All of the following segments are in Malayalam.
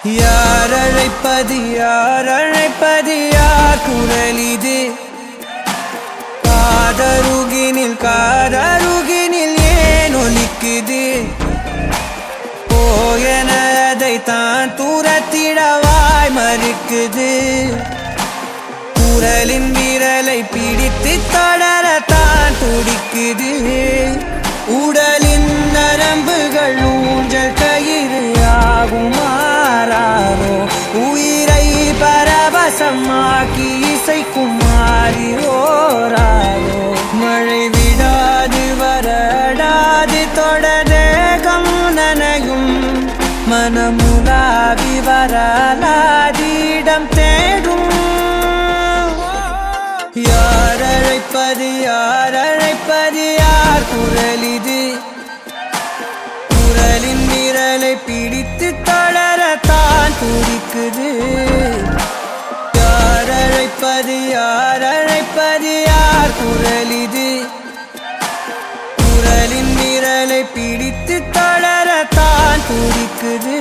யார் அழைப்பது யார் அழைப்பது யார் குரல் இது காதருகினில் ஏன் ஒலிக்குது போயன அதை தான் தூரத்திடவாய் மறுக்குது குரலின் விரலை பிடித்து தொடரத்தான் துடிக்குது உடலின் நரம்புகள் ஊஞ்சல் கயிறு ஆகும் மாறாரோ உயிரை பரவசமாக்கி இசைக்கும் மாறி ஓராரோ மழை விடாது வரடாது தொடரேகம் நனையும் மனமுலாவி வரலாதிடம் தேடும் யார் அழைப்பது யார் அழைப்பது யார் குரல் இது குரலின் விரலை பிடித்து தொடரத்தான் துடிக்குது யார் அழைப்பது யார் அழைப்பது யார் குரல் இது குரலின் விரலை பிடித்து தொடரத்தான் துடிக்குது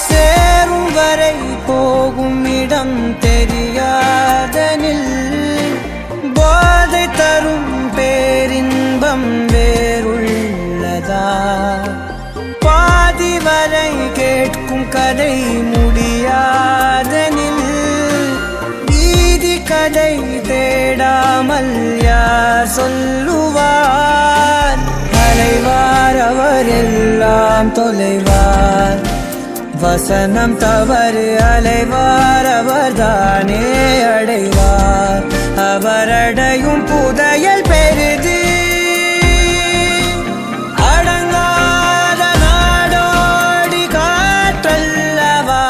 சேரும் வரை போகும் இடம் தெரியாதனில் போதை தரும் பேரின்பம் வேறுள்ளதா பாதி வரை கேட்கும் கதை முடியாதனில் வீதி கதை தேடாமல் யார் சொல்லுவார் அலைவார் அவர் எல்லாம் தொலைவார் வசனம் தவறு அலைவார் அவர்தானே அடைவார் அவரடையும் புதையல் பெரிது அடங்காத நாடோடி காற்றல்லவா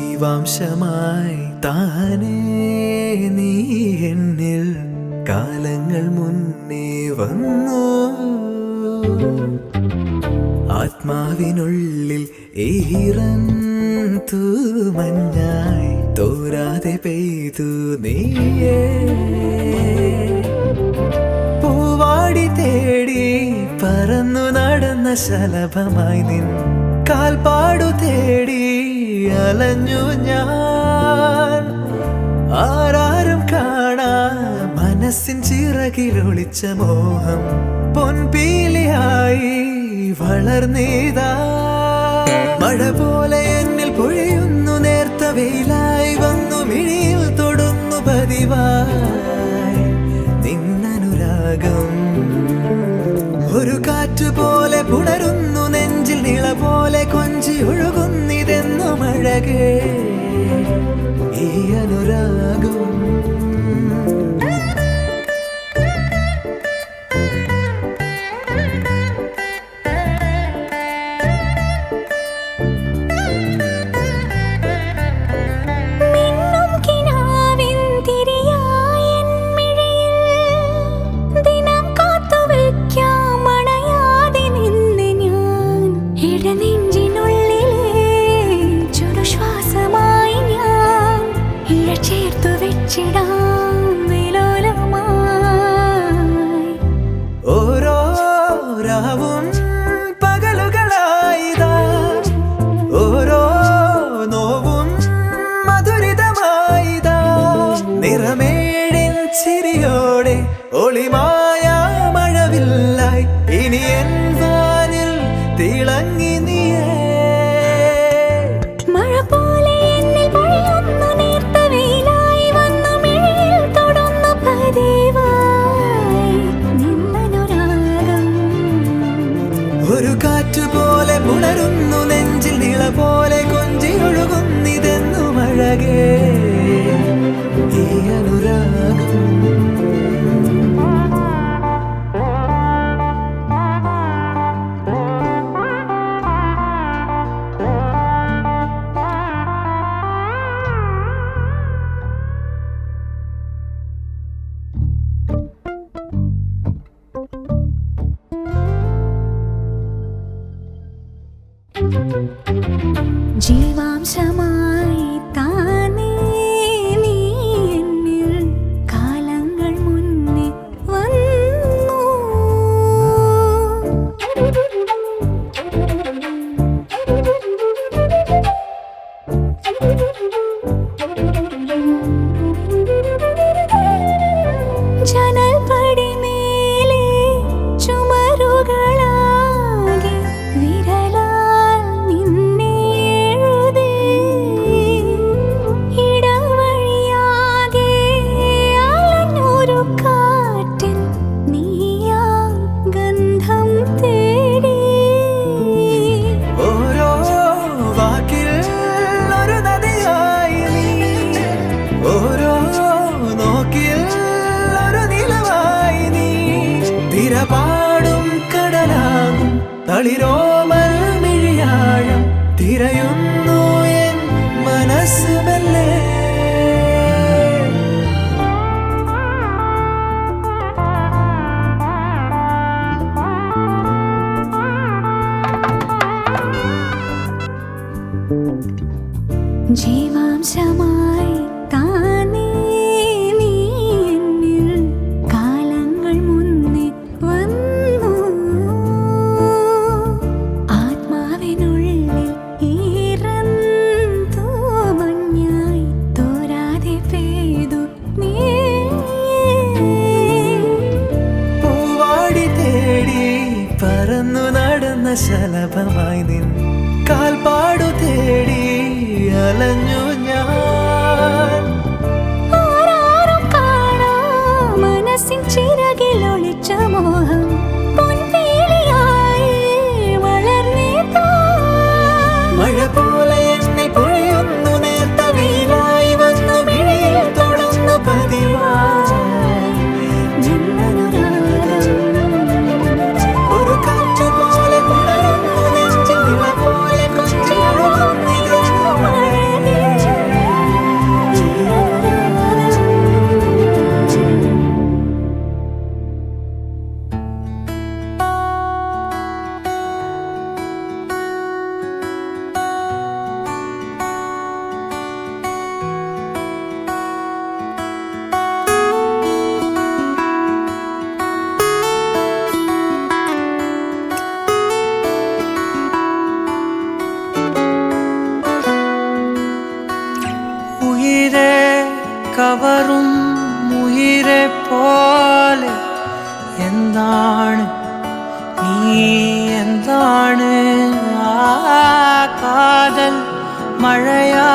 ജീവാംശമായി താനേ നീ എന്നിൽ കാലങ്ങൾ മുന്നേ വന്നു ആത്മാവിനുള്ളിൽ ഈറന്തു മഞ്ഞായി തോരാതെ പെയ്തു നീയേ പൂവാടി തേടി പറന്നു നടന്ന ശലഭമായി നിൻ കാൽപ്പാടു തേടി അലഞ്ഞു ഞാൻ ആരാരും കാണാ മനസ്സിൻ ചിറകിലൊളിച്ച മോഹം പൊൻപീലിയായി വളർന്നീതാ മഴ പോലെ എന്നിൽ പൊഴിയുന്നു നേർത്ത വെയിലായി വന്നു മിഴിയിൽ തൊടുന്നു പതിവായി നിന്നനുരാഗം ഒരു കാറ്റ് പോലെ പുണരുന്നു നെഞ്ചിൽ നിള പോലെ കൊഞ്ചി ഒഴുകുന്നിതെന്നു മഴകേ ഈ അനുരാഗം ഓരോ രാവും പകലുകളായിതാ ഓരോ നോവും മധുരിതമായിതാ നിറമേഴിൻ ചിരിയോടെ ഒളിമായ മഴവില്ലായി ഇനി എൻ വാനിൽ തിളങ്ങി നീയേ ഒരു കാറ്റ് പോലെ പുണരുന്നു നെഞ്ചിൽ നിള പോലെ കൊഞ്ചി ഒഴുകുന്നിതെന്നു മഴകേ ഈ അനുരാഗം ജീവാംശമായി താനേ നീ എന്നിൽ കാലങ്ങൾ മുന്നേ വന്നു ജനൽപടി മേലെ ചുമരുകളാകെ വിരലാൽ നിന്നെ എഴുതി ഇടവഴിയാകെ അലഞ്ഞൊരു കാറ്റിൽ നീയാ ഗന്ധം തേടി ഓരോ വാക്കിൽ ഒരു നദിയായി നീ ഓരോ നോക്കിൽ ഒരു നിലവായി നീ തിരപാടും കടലാകും തളിരോമൽ മിഴിയാഴം തിരയുന്നു എൻ മനസ്സ് മെല്ലെ ജീവാംശമായി താനേ നീ എന്നിൽ കാലങ്ങൾ മുന്നേ വന്നു ആത്മാവിനുള്ളിൽ ഈറന്തു മഞ്ഞായി തോരാതെ പെയ്തു നീ പൂവാടി തേടി പറന്നു നടന്ന ശലഭമായി നിൻ കാൽപ്പാടു തേടി അലഞ്ഞു ഞാൻ ആരാരും കാണാ മനസ്സിൻ ചിറകിലൊളിച്ച മോഹം പൊൻപീലിയായി വളർന്നീതാ മഴ പോലെ എന്നിൽ പൊഴിയുന്നു നേർത്ത വെയിലായി വന്നു മിഴിയിൽ തൊടുന്നു പതിവായി ഒരു കാറ്റ് പോലെ പുണരുന്നു നെഞ്ചിൽ നിള പോലെ കൊഞ്ചി ഒഴുകുന്നിതെന്നു മഴകേ. മഴയാ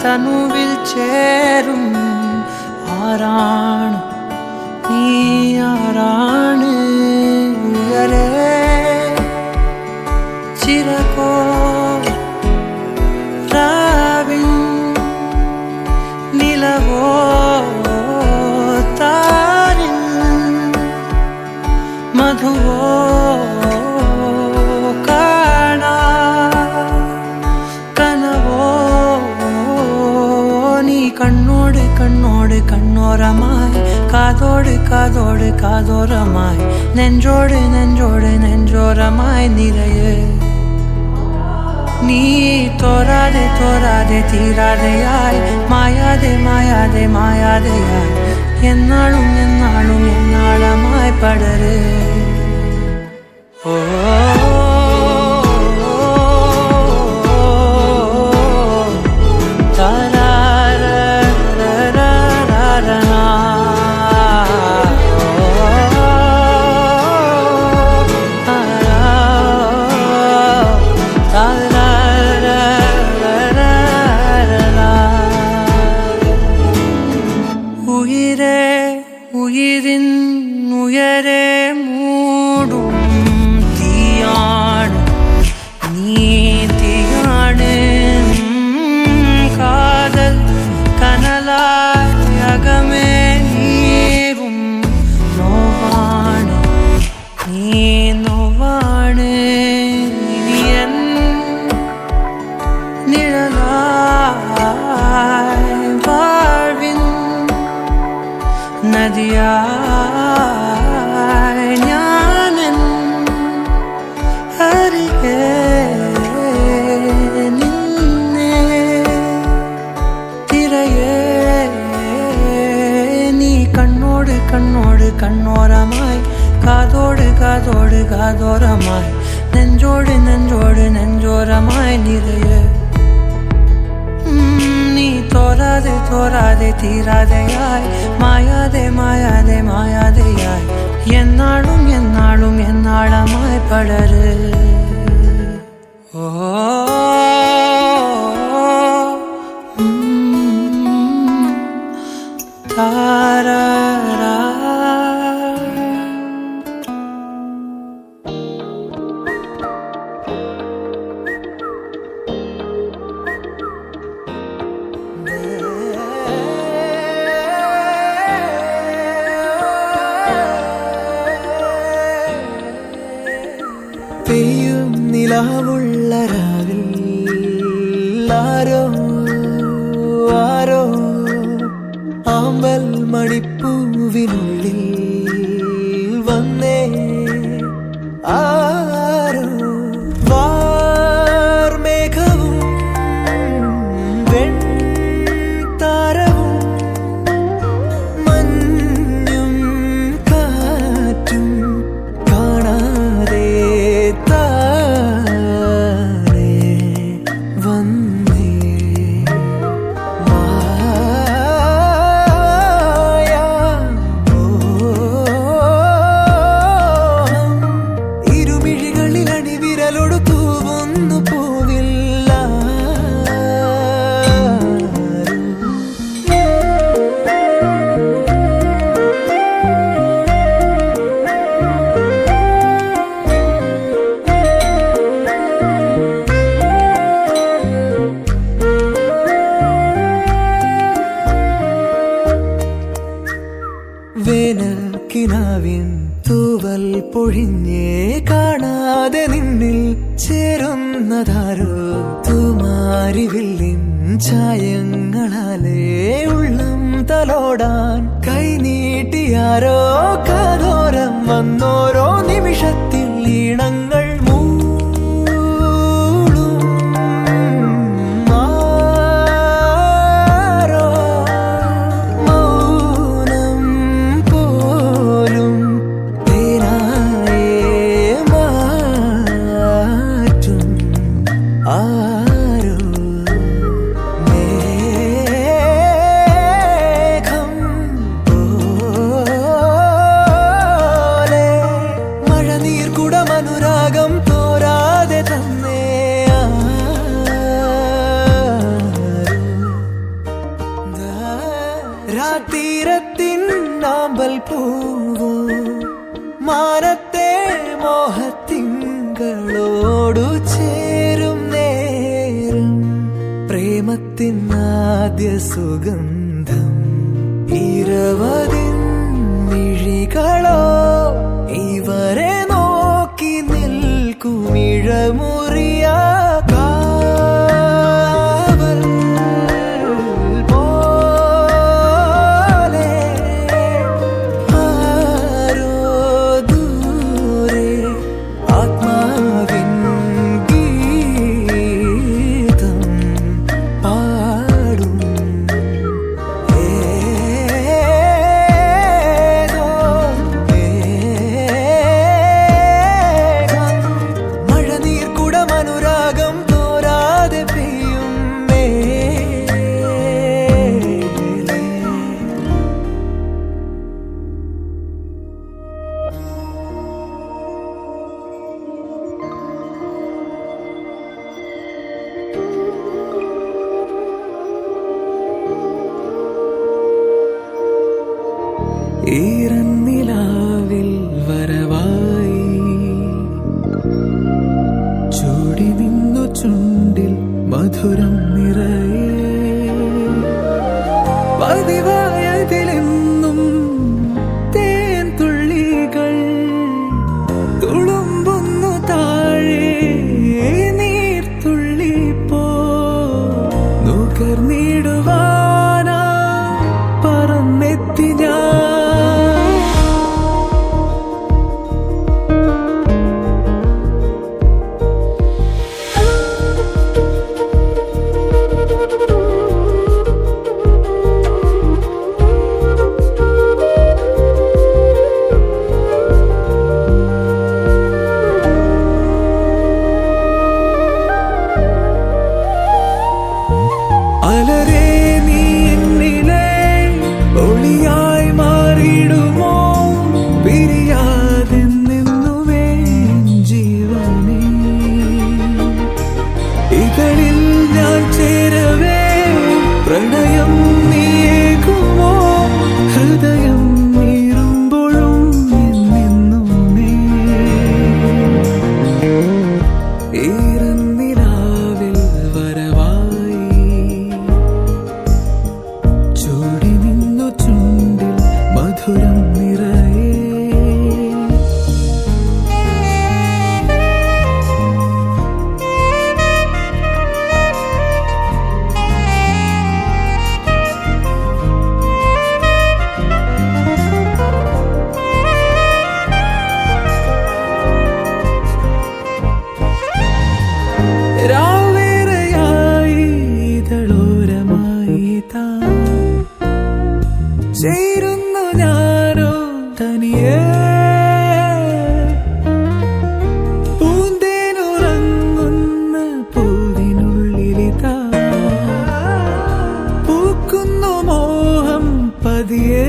തനുവിൽ ചേരും ആരാണ് നീ ആരാണ് ഉയരേ ചിരകോ രാവിൻ നിലവോ താരിൻ മധുവോ കാണാ കനവോ നീ കണ്ണോട് കണ്ണോട് കണ്ണോരമായി കാതോട് കാതോട് കാതോരമായി നെഞ്ചോട് നെഞ്ചോട് നെഞ്ചോരമായി നിറയെ നീ തോരാതെ തോരാതെ തീരാതെയായി മായാതെ മായാതെ മായാതെയായി എന്നാളും എന്നാളും എന്നാളമായി പടര് ഓ ഉയിരിൻ ഉയരെ മൂടും തീയാണ് നീതിയാണ് കാതൽ കനലായി അകമേ നീറും നോവാണ് നീ നോവാണ് ഇനിയൻ നിഴലായി വാഴ്വിൻ നദിയായി ഞാനെൻ അരികെ നിന്നെ തിരയേ നീ കണ്ണോട് കണ്ണോട് കണ്ണോരമായി കാതോട് കാതോട് കാതോരമായി നെഞ്ചോട് നെഞ്ചോട് നെഞ്ചോരമായി നിറയെ നീ തോരാതെ തോരാതെ തീരാതെയായി മായാതെ മായാതെ മായാതെയായി എന്നാളും എന്നാളും എന്നാളമായി പടര് ഓ താരാ പെയ്യും നിലാവുള്ള രാവിൽ ആരോ ആരോ ആമ്പൽ മണിപ്പൂവിനുള്ളിൽ വന്നേ ആരോ വാർമേഘവും വെൺതാരവും മഞ്ഞും കാറ്റും കാണാതെ വേനൽ കിനാവിൻ തൂവൽ പൊഴിഞ്ഞേ കാണാതെ നിന്നിൽ ചേരുന്നതാരോ തൂമാരിവില്ലിൻ ചായങ്ങളാലേ ഉള്ളം തലോടാൻ കൈനീട്ടിയാരോ കാതോരം വന്നോരോ നിമിഷത്തിൽ ഈണങ്ങൾ മഴനീർ കുടമനുരാഗ ആമ്പൽ പൂവോ മാനത്തെ മോഹത്തിങ്കളോടു ചേരും നേരം പ്രേമത്തിൻ ആദ്യ സുഗന്ധം ഇരുപതിൻ മിഴികളോ ഇവരെ നോക്കി നിൽക്കുമിഴമുറിയ കാവൽ പോലെ ആരോ ദൂരെ ആത്മാവിൻ ഗീതം പാടും മഴനീർ കുടമനുരാഗം തോരാതെ പെയ്യും മേലെ ഈറന്നിലാവിൽ വരവായി ചൂടി നിന്നു ചുണ്ടിൽ മധുരം നിറയെ പതിവായതിലെന്നും തേൻ തുള്ളികൾ തുളുമ്പുന്നു താഴെ നീർത്തുള്ളി പോ നുകർന്നിടുവാനാ പറന്നെത്തി ഞാൻ അലരേ നീ എന്നിലെ ഒളിയായി മാറിയിടുമോ പിരിയാതെ നിന്നുവേ ജീവനേ ഇതളിൽ ഞാൻ ചേരവേ പ്രണയം നീയേകുമോ ഹൃദയം നീറുമ്പോഴും എന്നെന്നുമേ ഈറന്നിലാവിൽ വരവായി ചൂടി നിന്നു ചുണ്ടിൽ മധുരം നിറയെ രാവേറെയായി ഇതളോരമായി താ ചേരുന്നു ഞാനോ തനിയേ പൂന്തേനുറങ്ങുന്ന പൂവിനുള്ളിലിതാ പൂക്കുന്നു മോഹം പതിയേ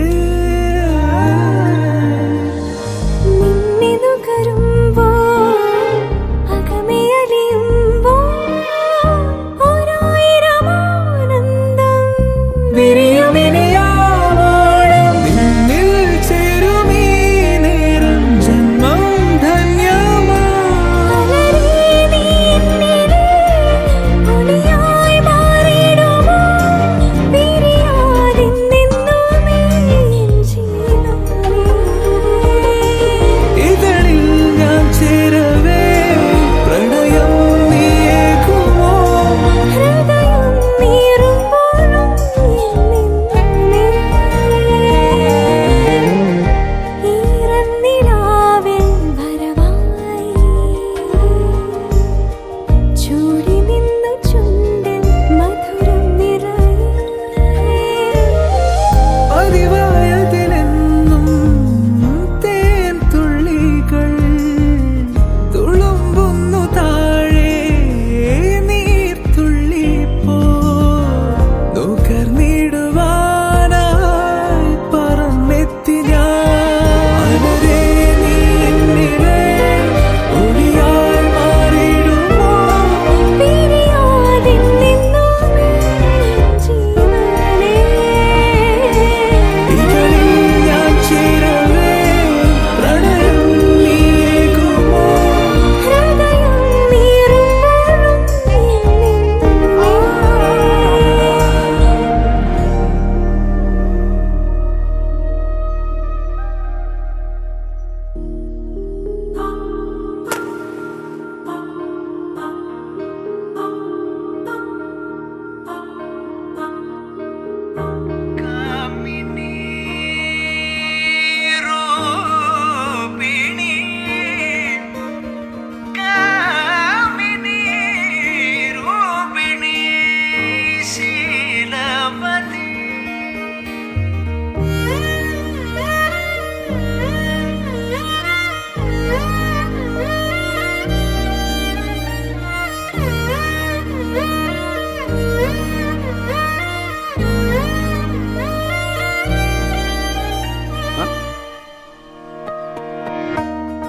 നിന്നിനുകരുമ്പോ അകമേയലിയുമ്പോ ഓരായിരമാനന്ദം വിരിയുമിനിയാവോളം നിന്നിൽ ചേരുമീ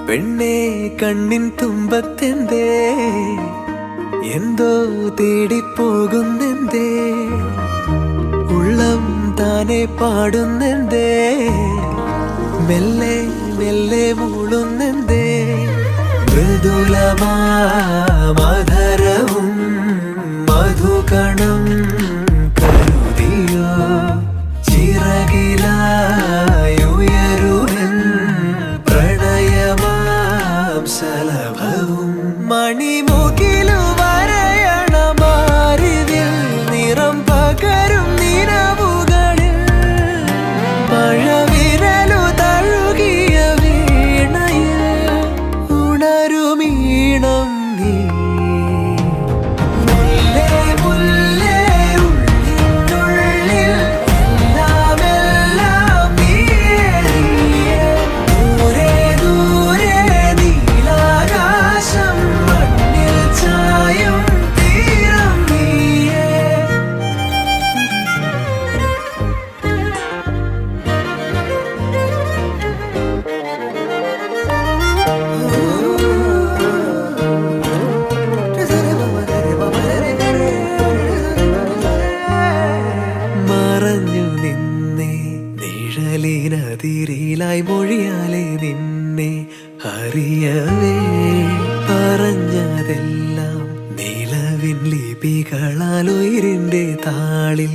പെണ്ണെ കണ്ണിൻ തുമ്പത്തെന്തേ എന്തോ തേടിപ്പോകുന്നെന്തേ ഉള്ളം താനെ പാടുന്നെന്തേ മെല്ലെ മെല്ലെ മൂളുന്നെന്തേ മൃദുലമാധരവും മധുകണം കരുതിയോ ചിറകിലായുയരുവൻ പ്രണയമാം ശലഭവും മണിമുകിലു വരയണമാരിതിൽ നിറം പകരും നിലവുകളിൽ മഴവിരലു തഴുകിയ വീണയിൽ ഉണരുമീണം നീ മുല്ലേ മുല്ലേ ഉള്ളിനുള്ളിൽ എല്ലാമെല്ലാം നീയേ നീയേ ദൂരെ ദൂരെ നീലാകാശം മണ്ണിൽ ചായും തീരം നീയേ മറഞ്ഞു നിന്നെ നിഴലിനതിരിലായി മൊഴിയാലെ നിന്നെ അറിയവേ പറഞ്ഞതെല്ലാം നിലവിൻ ലിപികളാൽ ഉയിരിന്റെ താളിൽ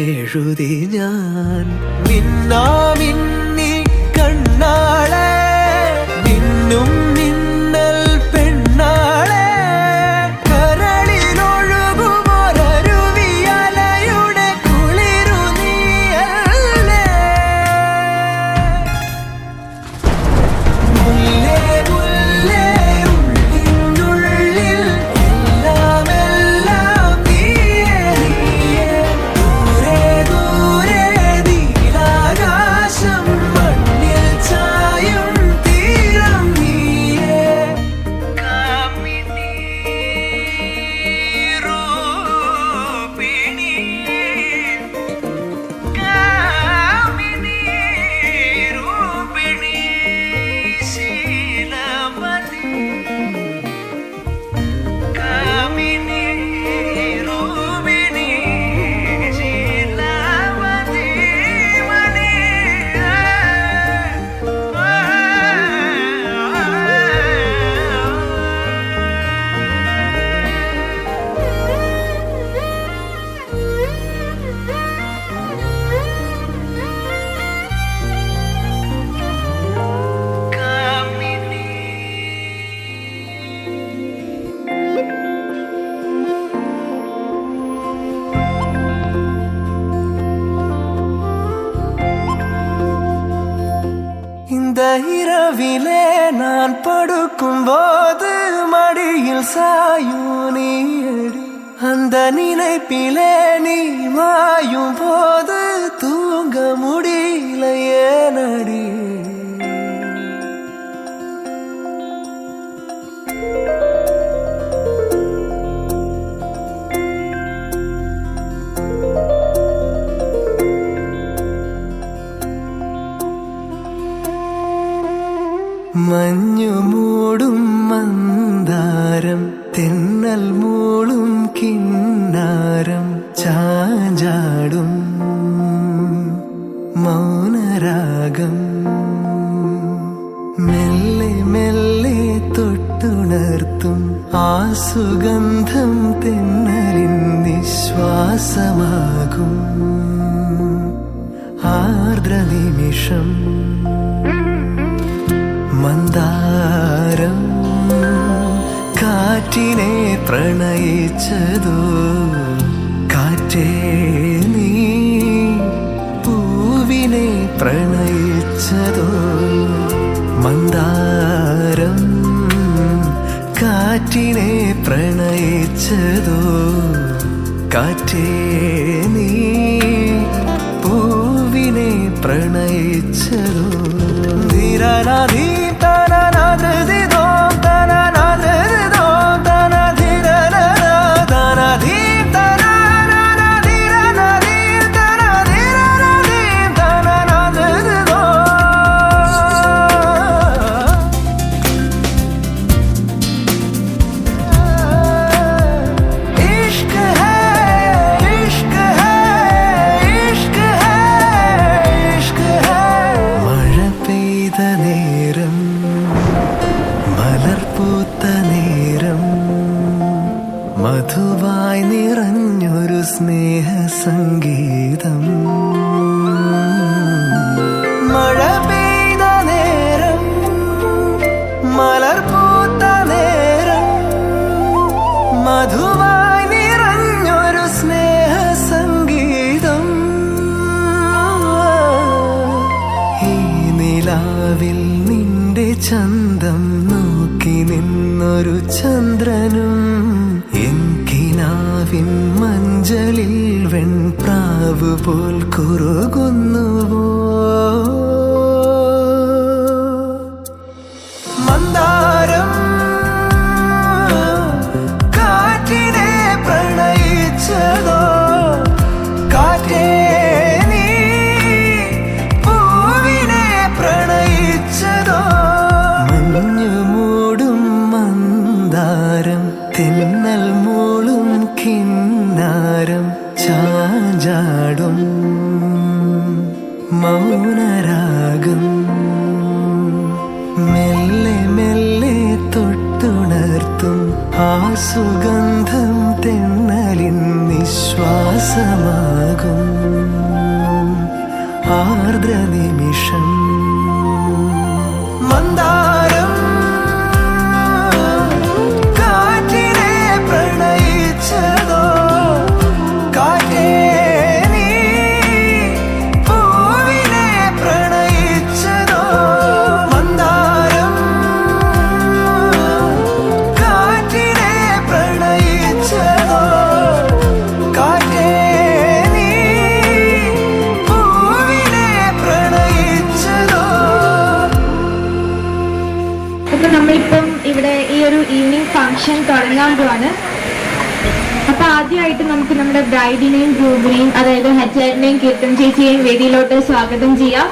എഴുതി ഞാൻ മിന്നാമിന്നി കണ്ണാളെ മിന്നും മിന്നൽ പെണ്ണാളെ കരളിലൊഴുകുമൊരരുവിയലയുടെ കുളിരു നീയല്ലേ മുല്ലേ മുല്ലേ ഉള്ളിനുള്ളിൽ എല്ലാമെല്ലാം നീയേ നീയേ ദൂരെ ദൂരെ നീലാകാശം മണ്ണിൽ ചായും തീരം നീയേ കാമിനി രൂപിണി കാമിനി രൂപിണി ശീലമതി കാമിനി രൂപിണി ശീലമതി മണി இந்த இரவிலே நான் படுக்கும்போது மடியில் சாயும் நீயடி அந்த நினைப்பிலே நீ மாயும் போது தூங்க முடியல ஏனடி മഞ്ഞു മൂടും മന്ദാരം തെന്നൽ മൂളും കിന്നാരം ചാഞ്ചാടും മൗനരാഗം മെല്ലെ മെല്ലെ തൊട്ടുണർത്തും ആ സുഗന്ധം തെന്നലിൻ നിശ്വാസമാകും ആർദ്ര നിമിഷം മന്ദാരം കാറ്റിനെ പ്രണയിച്ചതോ കാറ്റേ നീ പൂവിനെ പ്രണയിച്ചതോ മന്ദാരം കാറ്റിനെ പ്രണയിച്ചതോ കാറ്റേ നീ പൂവിനെ പ്രണയിച്ചതോ ധീരനാധീ തനനാധൃതിദോ തനനാധൃതിദോ തനധീരനാ തനധീ തനനാധീരനാധീ തനധീരനാധീ തനനാധൃതിദോ പെയ്ത നേരം മലർപൂത്ത നേരം മധുവായി നിറഞ്ഞൊരു സ്നേഹ സംഗീതം മഴ പെയ്ത നേരം മലർപൂത്ത നേരം മധുവായി നിറഞ്ഞൊരു സ്നേഹ സംഗീതം ഈ നിലാവിൽ നിന്റെ ചന്തം നോക്കി നിന്നൊരു ചന്ദ്രനും എൻകിനാവിൻ മഞ്ചലിൽ വെൺപ്രാവ് പോൽ കുറുകുന്നുവോ മന്ദാരം കാറ്റിനെ പ്രണയിച്ചതോ കാറ്റേ നീ പൂവിനെ പ്രണയിച്ചതോ മഞ്ഞു മൂടും മന്ദാരം തെന്നൽ മൂളും കിന്നാരം ചാഞ്ചാടും മൗനരാഗം മെല്ലെ മെല്ലെ തൊട്ടുണർത്തും ആ സുഗന്ധം തെന്നലിൻ നിശ്വാസമാകും ആർദ്ര നിമിഷം മന്ദാരം കാറ്റിനെ പ്രണയിച്ചതോ കാറ്റേ നീ പൂവിനെ പ്രണയിച്ചതോ മന്ദാരം കാറ്റിനെ പ്രണയിച്ചതോ കാറ്റേ നീ പൂവിനെ പ്രണയിച്ചതോ. അപ്പൊ നമ്മളിപ്പം ഇവിടെ ഈ ഒരു ഈവനിങ് ഫംഗ്ഷൻ തുടങ്ങാൻ പോവാണ്. അപ്പൊ ആദ്യമായിട്ട് നമുക്ക് നമ്മുടെ ബ്രൈഡിനെയും ഗ്രൂമിനെയും അതായത് ഹജ്ജാരിനെയും കീർത്തൻ ചേച്ചിയെയും വേദിയിലോട്ട് സ്വാഗതം ചെയ്യാം.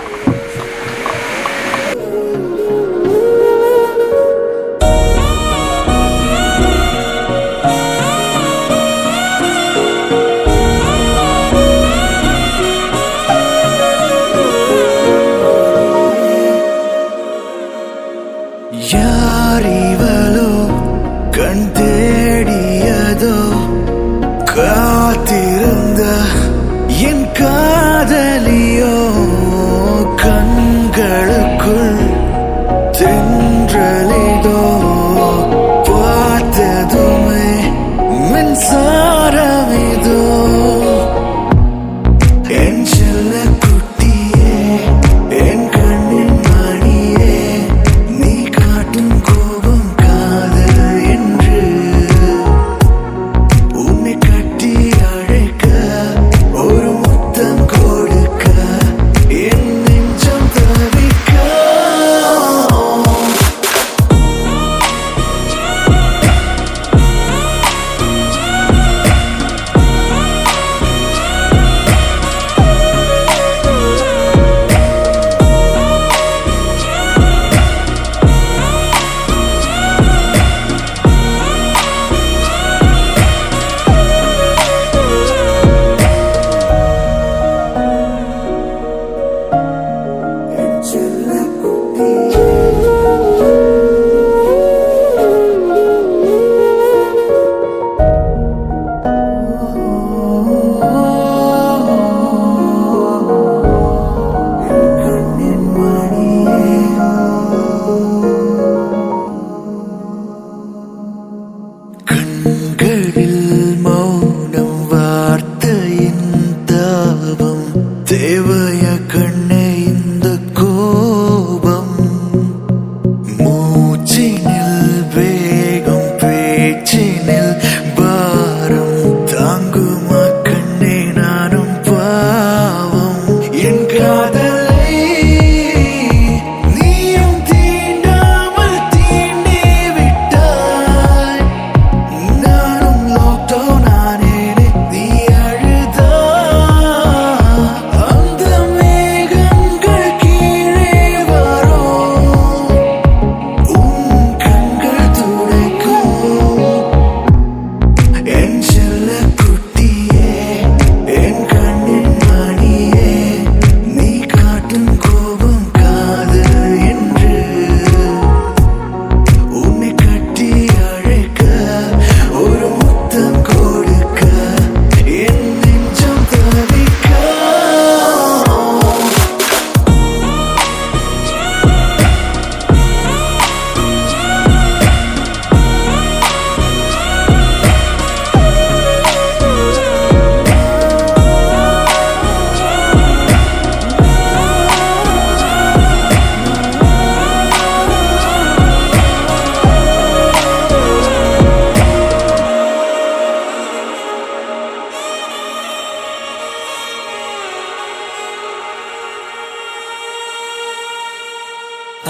யாரிவளோ கண் தேடியதோ காத்திருந்த என் காதலியோ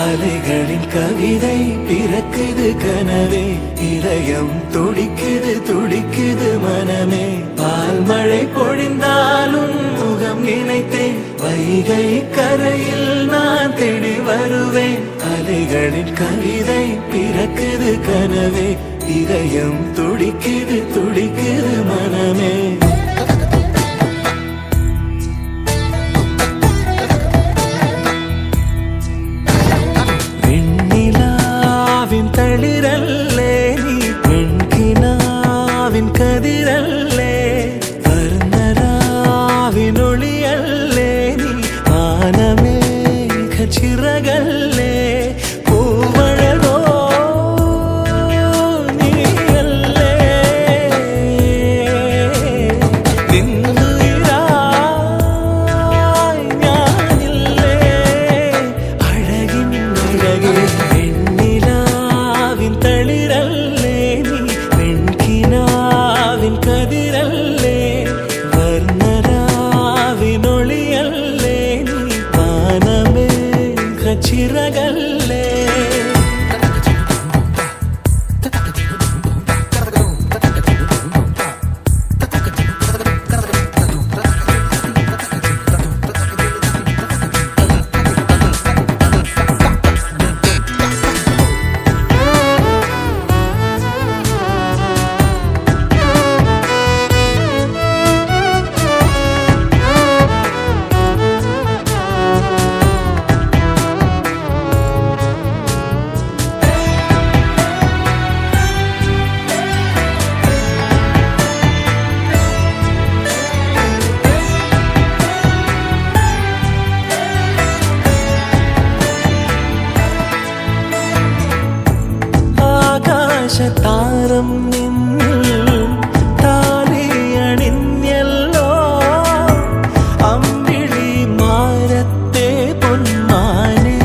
அலைகளின் கவிதை பிறக்குது கனவே, இதயம் துடிக்குது துடிக்குது மனமே. பால் மழை பொழிந்தாலும் முகம் நினைத்தேன், வைகை கரையில் நான் தேடி வருவேன். அலைகளின் கவிதை பிறக்குது கனவே, இதயம் துடிக்குது துடிக்குது மனமே. തളിരല്ലേ നീ പെൺകിനാവിൻ കതിരല്ലേ, വർണ്ണരാവിനൊളിയല്ലേ നീ ആനമേഘ ചിറകല്ലേ, പൂവഴകോ നീയല്ലേ, നിന്നുയിരായി ഞാനില്ലേ, അഴകിൻ അഴകേ തളിരല്ലേ നീ പെൺകിനാവിൻ കതിരല്ലേ, വർണ്ണരാവിനൊളിയല്ലേ നീ വാനമേഘ ചിറകല്ലേ. താരം നിന്നിൽ താലിയണിഞ്ഞല്ലോ, അമ്പിളി മാരത്തെ പൊന്മാനെ,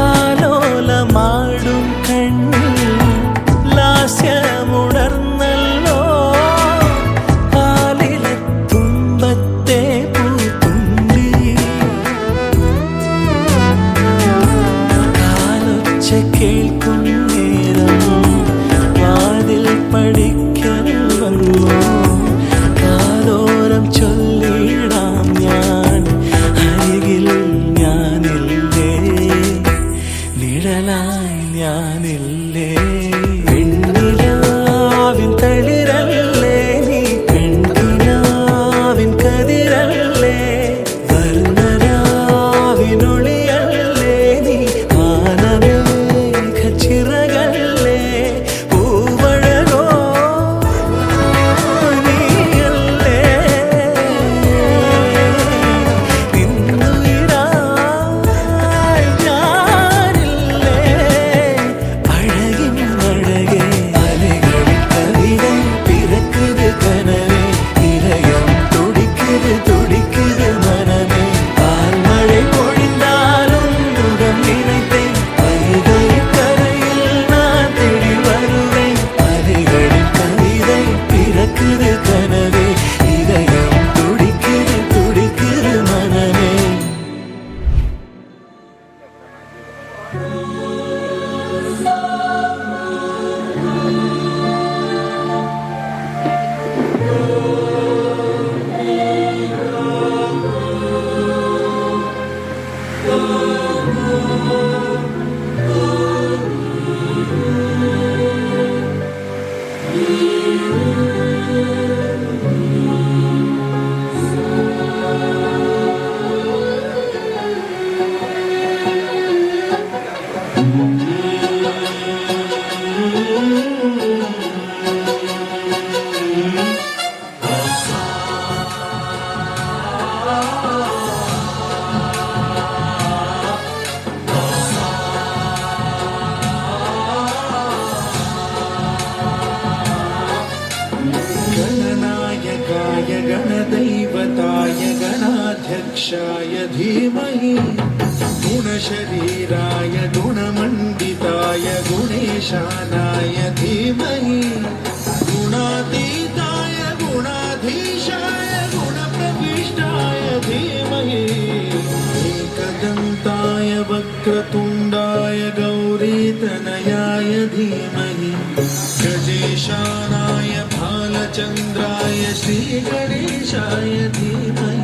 ആലോലമാടും കണ്ണിൽ ലാസ്യമുണർന്നല്ലോ, കാലിലെ തുമ്പത്തെ പൂത്തുമ്പി, കേൾക്കും നേരം വാതിൽ പഠിക്കൽ വന്നു, കാതോരം ചൊല്ലിടാം ഞാൻ, അരികിൽ ഞാനില്ലേ, നിഴലായി ഞാനില്ലേ. പെണ്ണിലാവിൻ തളിരല്ലേ നീ പെൺകിനാവിൻ കതിരല്ലേ, വർണ്ണരാവിനൊളിയല്ലേ നീ വാനമേഘ ചിറകല്ലേ, പൂവഴകോ നീയല്ലേ, നിന്നുയിരായി ഞാനില്ലേ, അഴകിൻ അഴകേ. അലകളിൽ കവിത പിറക്കുത് കനവേ, ഇരയം തുടിക്കുത് തുടിക്കുത് മനമേ. പാൽമഴை പൊഴിந்தாலும் മുഖം നിனைத்தேன், வைகை கரையில் நான் தேடி வருவேன். அலைகளின் கவிதை பிறக்குது கனவே, இதயம் துடிக்குது துடிக்குது மனமே. गणदैवताय गणाध्यक्षाय धीमहि, गुणशरीराय गुणमण्डिताय गुणेशानाय धीमहि, गुणातीताय गुणाधीशाय गुणप्रविष्टाय धीमहि, वक्रतुण्डाय गौरीतनयाय धीमहि गजेशानाय भालचन्द्राय श्रीगणेशाय धीमहि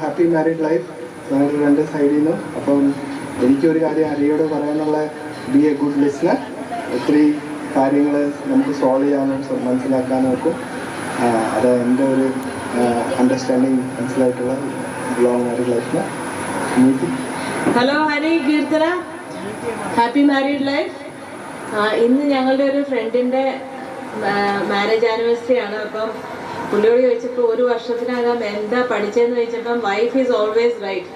ഹാപ്പി മാരീഡ് ലൈഫ് ഞങ്ങൾ രണ്ട് സൈഡിൽ നിന്നും. അപ്പം എനിക്കൊരു കാര്യം അരിയോട് പറയാനുള്ള ബി എ ഗുഡ് ലിസ്ണർ. ഒത്തിരി കാര്യങ്ങൾ നമുക്ക് സോൾവ് ചെയ്യാനും മനസ്സിലാക്കാനും ഒക്കെ അത് എൻ്റെ ഒരു അണ്ടർസ്റ്റാൻഡിങ് മനസ്സിലായിട്ടുള്ള ലോങ് മാരീഡ് ലൈഫിന്. Hello Hari Keerthana, happy married life. ഇന്ന് ഞങ്ങളുടെ ഒരു ഫ്രണ്ടിൻ്റെ മാരേജ് ആനിവേഴ്സറി ആണ്. അപ്പം പുള്ളിയോട് ചോദിച്ചപ്പോൾ ഒരു വർഷത്തിനകം എന്താ പഠിച്ചതെന്ന് ചോദിച്ചപ്പം വൈഫ് ഈസ് ഓൾവേസ് റൈറ്റ്.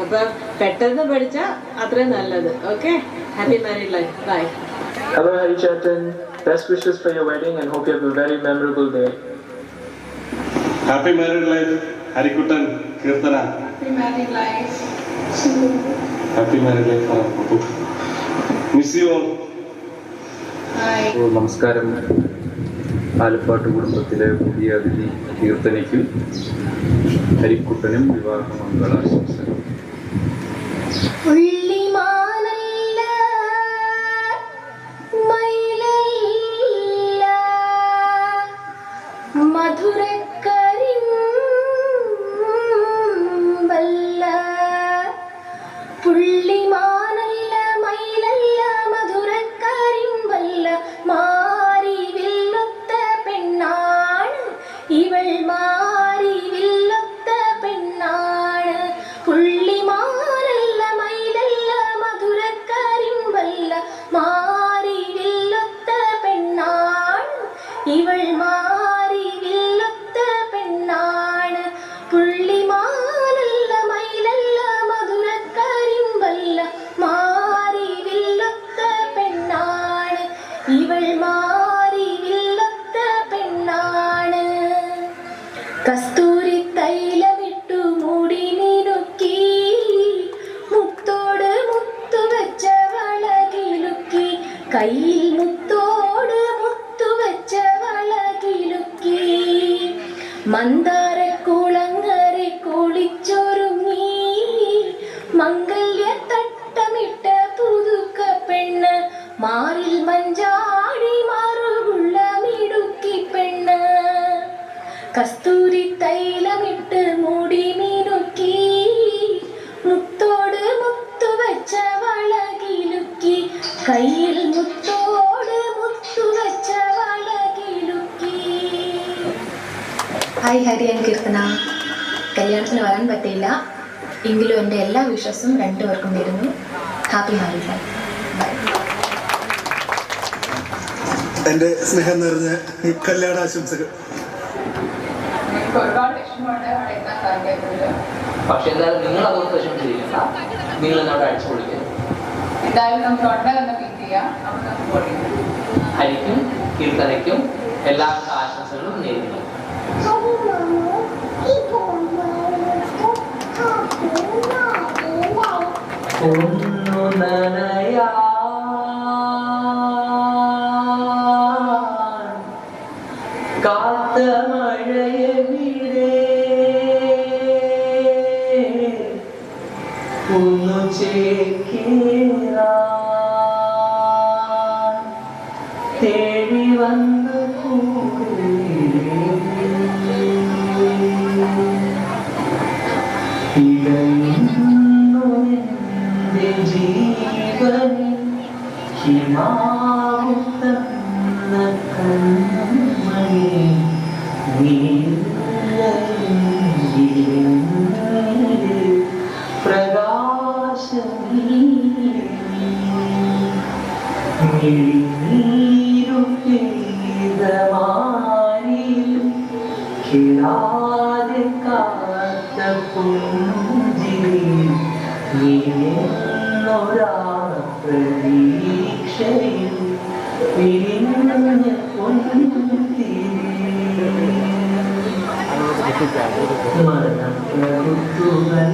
അപ്പം പെട്ടെന്ന് പഠിച്ചാൽ അത്രയും നല്ലത്. Okay, happy married life. Bye. Hello Hari Chatan, best wishes for your wedding and hope you have a very memorable day. Happy married life, Harikuttan, Kirtana. Happy married life. Happy married life, Appu. Miss you all. Hi. നമസ്കാരം. ആലപ്പാട്ട് കുടുംബത്തിലെ പുതിയ അതിഥി കീർത്തനയ്ക്കും ഹരിക്കുട്ടനും വിവാഹ മംഗളാശംസകൾ. കസ്തൂരി തൈലമിട്ടു മുടി മിനുക്കി മുത്തോട് മുത്തുവച്ച വളകിലുക്കി കയ്യിൽ മുത്തോട് മുത്തുവച്ച വളകിലുക്കി മന്ദാര കുളങ്ങരെ കുളിച്ചൊരുങ്ങി മംഗല്യ തട്ടമിട്ട പുതുക്ക പെണ്ണ് മാറിൽ മഞ്ചാടി മാറുള്ള മിടുക്കി പെണ്ണ് കസ്തൂരി തൈലമിട്ട് മുടി മിനുക്കി മുത്തോട് മുത്തുവച്ച വളകിലുക്കി കയ്യിൽ മുത്തോട് മുത്തുവച്ച വളകിലുക്കി. ഹായ് ഹരി ആൻഡ് കീർത്തന, കല്യാണത്തിന് വരാൻ പറ്റിയില്ല എങ്കിലും എൻ്റെ എല്ലാ വിഷസും രണ്ടുപേർക്കും നേരുന്നു. Happy married life. എൻ്റെ സ്നേഹം നിറഞ്ഞ കല്യാണാശംസകൾ. ഒരുപാട് വിഷമമുണ്ട് അവിടെ എത്താൻ സാധിക്കാത്തത്. പക്ഷെ എന്തായാലും നിങ്ങൾ അതൊന്നും വിഷമിച്ചിരിക്കണ്ട, നിങ്ങൾ എന്നോട് അടിച്ചു പൊളിക്കുക. എന്തായാലും നമുക്ക് ഉടനെ തന്നെ മീറ്റ് ചെയ്യാം. നമുക്ക് പൊളിക്കാം. ഹരിക്കും കീർത്തനയ്ക്കും എല്ലാവർക്കും ആശംസകളും നേരുന്നു. ഒന്നു നനയാ കാത്ത മഴയെവിടെ ഒന്നു ചേക്കേറാൻ തേടി വന്ന ഇടയുന്നൊരെന്റെ ജീവനിൽ ഹിമാവുത്തന്ന കണ്ണമണി നീ കിടാതെ കാത്ത പുഞ്ചിരി നീയൊരാ പ്രതീക്ഷയിൽ വിരിഞ്ഞ പൊൻതിരി മരണപ്പെടുത്തുകൾ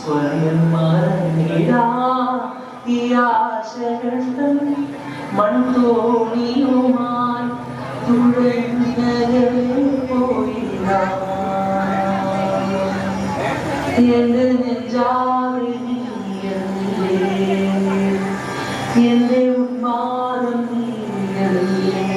സ്വയം മറന്നിടാ ഈ ആശകൾ മൺതോണിയുമായി തുഴഞ്ഞകലെ പോയിടാ എന്റെ നെഞ്ചാറി നീയല്ലേ എന്റെ ഉന്മാദം നീയല്ലേ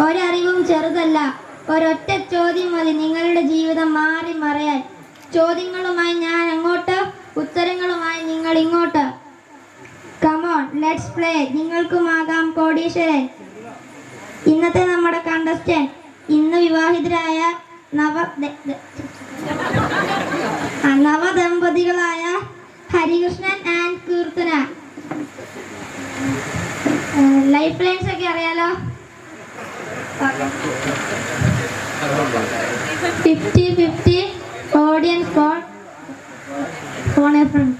ഒരറിവും ചെറുതല്ല. ഒരൊറ്റ ചോദ്യം മതി നിങ്ങളുടെ ജീവിതം മാറി മറയാൻ. ചോദ്യങ്ങളുമായി ഞാൻ അങ്ങോട്ട്, ഉത്തരങ്ങളുമായി നിങ്ങൾ ഇങ്ങോട്ട്. Come on let's play. നിങ്ങൾക്കുമാകാം കോടീശ്വരൻ. ഇന്നത്തെ നമ്മുടെ കണ്ടസ്റ്റന്റ് ഇന്ന് വിവാഹിതരായ നവദമ്പതികളായ Harikrishnan and Keerthana. Life lines ഒക്കെ അറിയാലോ. 50-50 audience call phone a friend.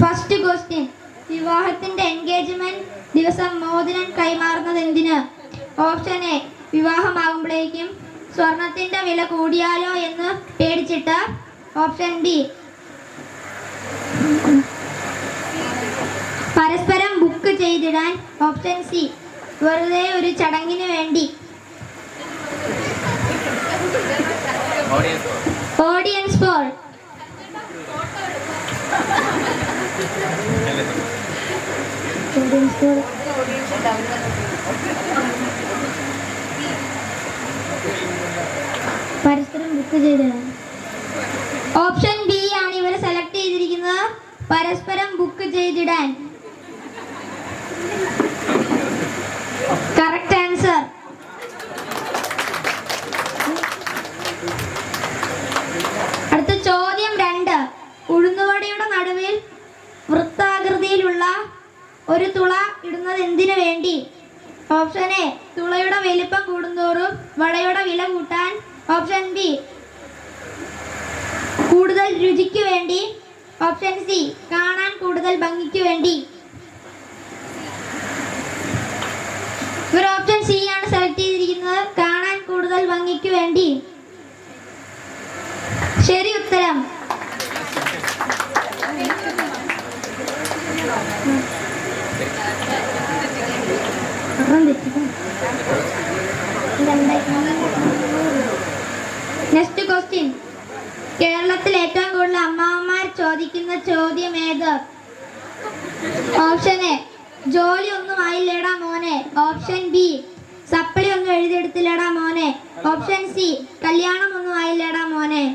First question. വിവാഹത്തിന്റെ എൻഗേജ്മെന്റ് ദിവസം മോതിരം കൈമാറുന്നത് എന്തിന്? ഓപ്ഷൻ എ വിവാഹമാകുമ്പോഴേക്കും സ്വർണത്തിന്റെ വില കൂടിയാലോ എന്ന് പേടിച്ചിട്ട്. ഓപ്ഷൻ ബി പരസ്പരം ബുക്ക് ചെയ്തിടാൻ. ഓപ്ഷൻ സി വെറുതെ ഒരു ചടങ്ങിന് വേണ്ടി. Audience Paul. പരസ്പരം ബുക്ക് ചെയ്തിടാൻ. ഓപ്ഷൻ ബി ആണ് ഇവർ സെലക്ട് ചെയ്തിരിക്കുന്നത്. പരസ്പരം ബുക്ക് ചെയ്തിടാൻ. Correct answer. അടുത്ത ചോദ്യം 2. ഉഴുന്നുവടയുടെ നടുവിൽ വൃത്താകൃതിയിലുള്ള ഒരു തുള ഇടുന്നത് എന്തിനു വേണ്ടി? ഓപ്ഷൻ എ തുളയുടെ വലിപ്പം കൂടുന്തോറും വടയുടെ വില കൂട്ടാൻ. ഓപ്ഷൻ ബി കൂടുതൽ രുചിക്ക് വേണ്ടി. ഓപ്ഷൻ സി കാണാൻ കൂടുതൽ ഭംഗിക്ക് വേണ്ടി. ഇവർ ഓപ്ഷൻ സി ആണ് സെലക്ട് ചെയ്തിരിക്കുന്നത്. കാണാൻ കൂടുതൽ ഭംഗിക്ക് വേണ്ടി. ശരി ഉത്തരം. Next question. കേരളത്തിൽ ഏറ്റവും കൂടുതൽ അമ്മാവന്മാർ ചോദിക്കുന്ന ചോദ്യം ഏത്? ഓപ്ഷൻ എ ജോലി ഒന്നും ആയില്ലേടാ മോനെ. ഓപ്ഷൻ ബി സപ്ലി ഒന്നും എഴുതിയെടുത്തില്ലേടാ മോനെ. ഓപ്ഷൻ സി കല്യാണം ഒന്നും ആയില്ലേടാ മോനെ.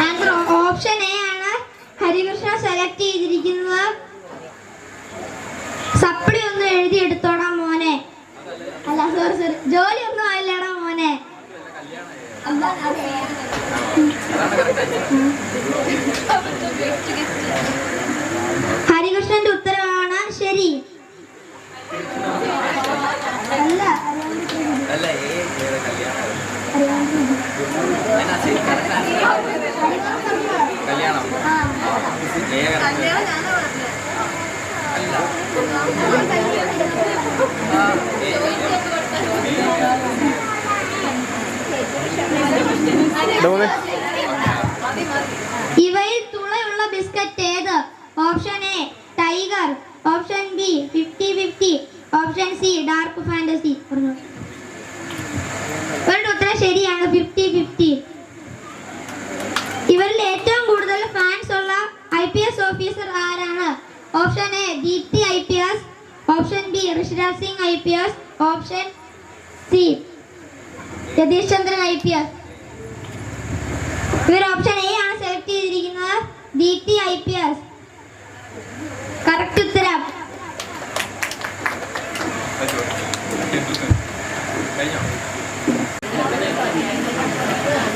ആൻസർ ഓപ്ഷൻ എ ആണ് ഹരികൃഷ്ണ സെലക്ട് ചെയ്തിരിക്കുന്നത്. സപ്ലി ഒന്നും എഴുതി എടുത്തോടാ മോനെ. അല്ല സോറി ജോലി ഒന്നും ആയില്ലടാ മോനെ. ഹരികൃഷ്ണന്റെ ഉത്തരവാണ് ശരി. അല്ല കല്യാണം ഓപ്ഷൻ സി ഡാർക്ക് ഫാന്റസി. ഇവരുടെ ഉത്തരം ശരിയാണ്. 50-50. ഇവരിൽ ഏറ്റവും കൂടുതൽ ഫാൻസ് ഉള്ള IPS ഓഫീസർ ആരാണ്? Option A Deepthi IPS, option B Rishiraj Singh IPS, option C Jagadish Chandran IPS. ഇവർ ഓപ്ഷൻ എ ആണ് സെലക്ട് ചെയ്തിരിക്കുന്നത്, ദീപ്തി IPS. കറക്റ്റ് ഉത്തരം.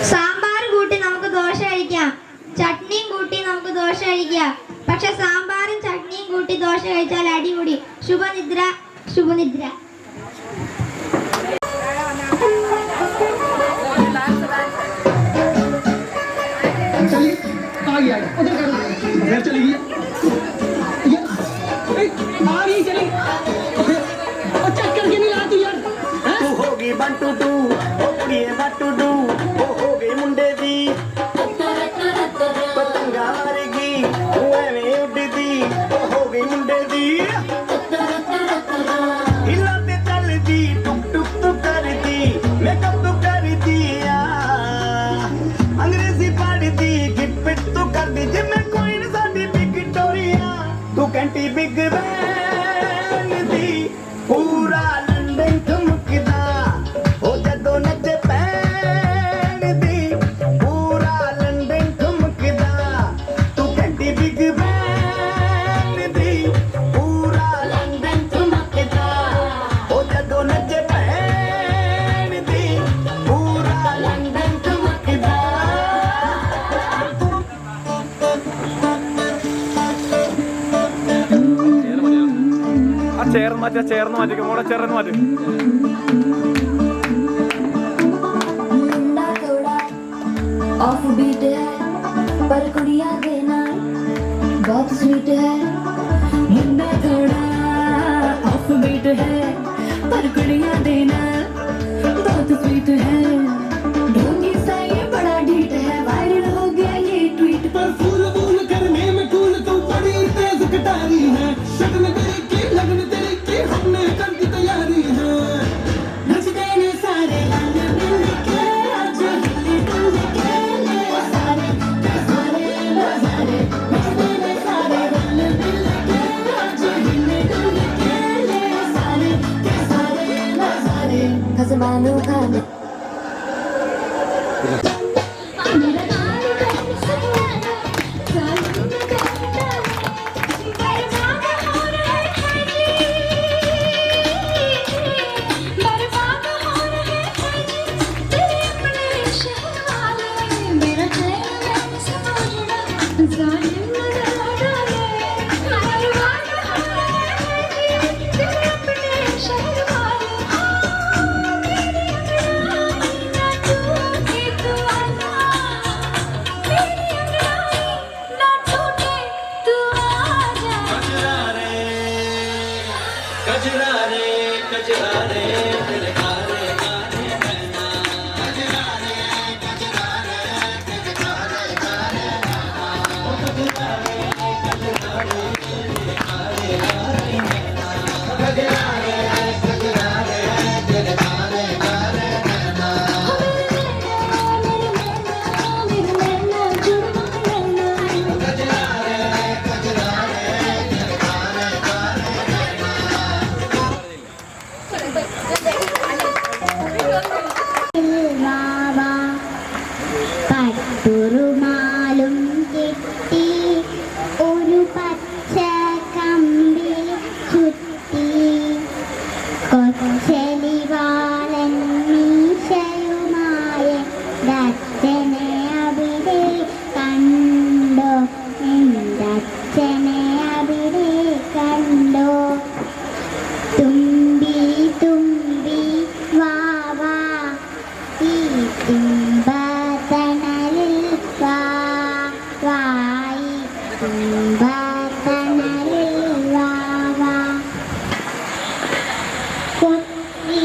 സാമ്പാർ കൂട്ടി നമുക്ക് ദോശ കഴിക്കാം, ചട്നിയും കൂട്ടി നമുക്ക് ദോശ കഴിക്കാം. പക്ഷെ സാമ്പാറും ചട്നിയും കൂട്ടി ദോശ കഴിച്ചാൽ അടിപൊളി. ശുഭനിദ്ര, ശുഭനിദ്ര. ചേർന്ന് മാറ്റി മോളെ ചേർന്ന് മാറ്റി. ऑफ बीट है पर कुड़िया देना बहुत स्वीट है. मुंडा थोड़ा ऑफ बीट है पर कुड़िया देना बहुत स्वीट है. ढोंगी सा ये बड़ा ढीठ है, वायरल हो गया ये ट्वीट पर. फूल फूल करने में कूल तू बड़ी तेज कटारी है. शगन तेरी की लगन तेरी की हमने कर दी तैयारी है. नच देने सारे रंग मिल के आज हिल डुल के ले सारे नजारे. नच देने सारे रंग मिल के आज हिल डुल के ले सारे नजारे. खसमानो खाने What we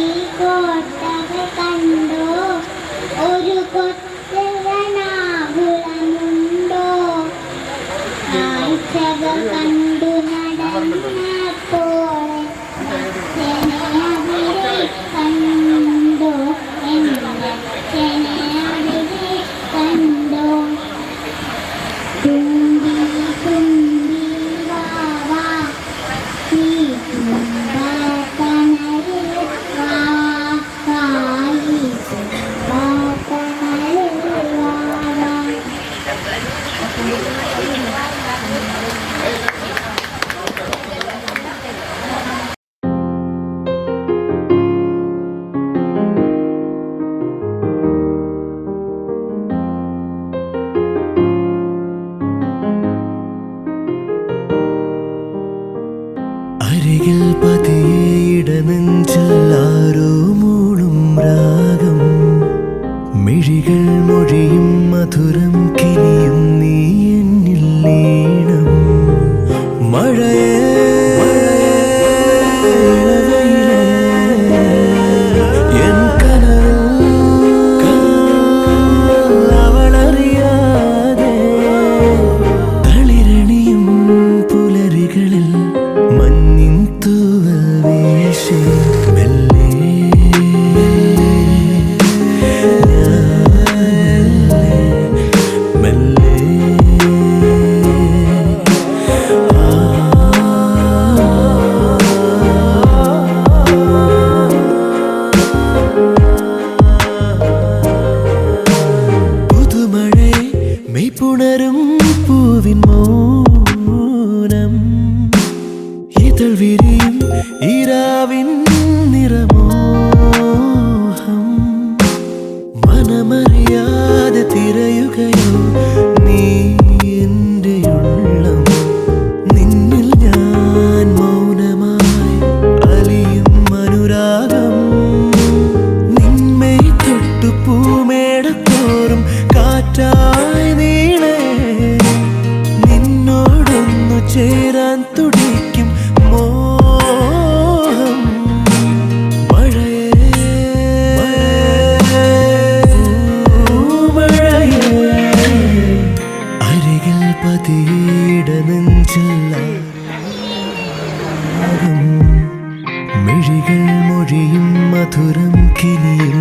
മൊഴിയും മധുരം കിനിയും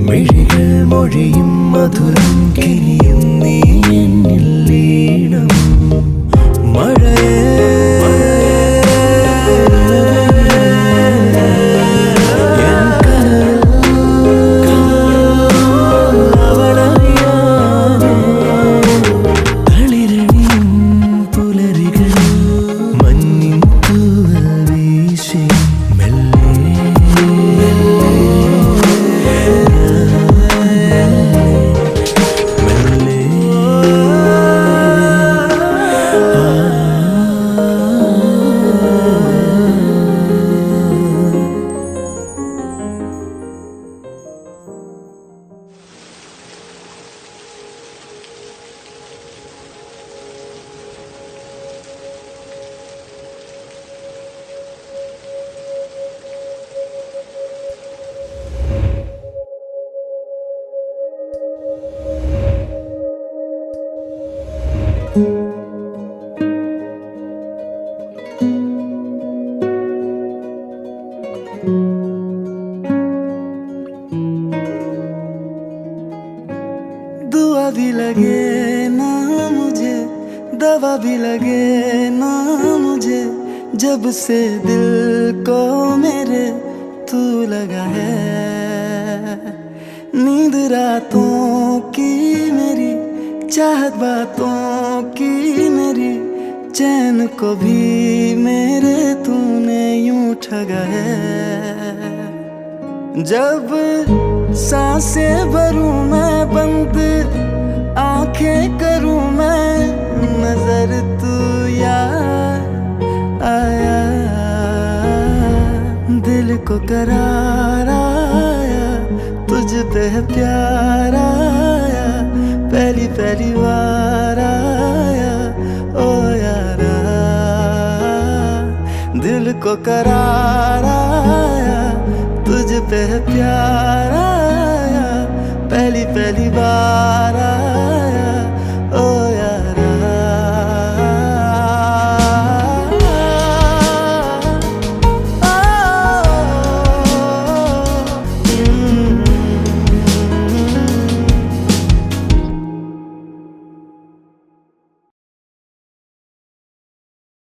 മിഴികൾ മൊഴിയും മധുരം കിനിയും നീ എന്നിൽ ലീനം മഴയേ दुआ भी लगे ना मुझे दवा भी लगे ना मुझे जब से दिल को मेरे तू लगा है नींद रातों की मेरी चाहत बातों की मेरी चैन को भी मेरे तूने यूं ठगा है जब सांसें भरूं मैं बंद आंखें करूं मैं नजर तू यार आया दिल को करार आया तुझ पे प्यार आया पहली पहली बार आया ओ यारा दिल को करार आया तुझ पे प्यार आया पहली पहली बार आया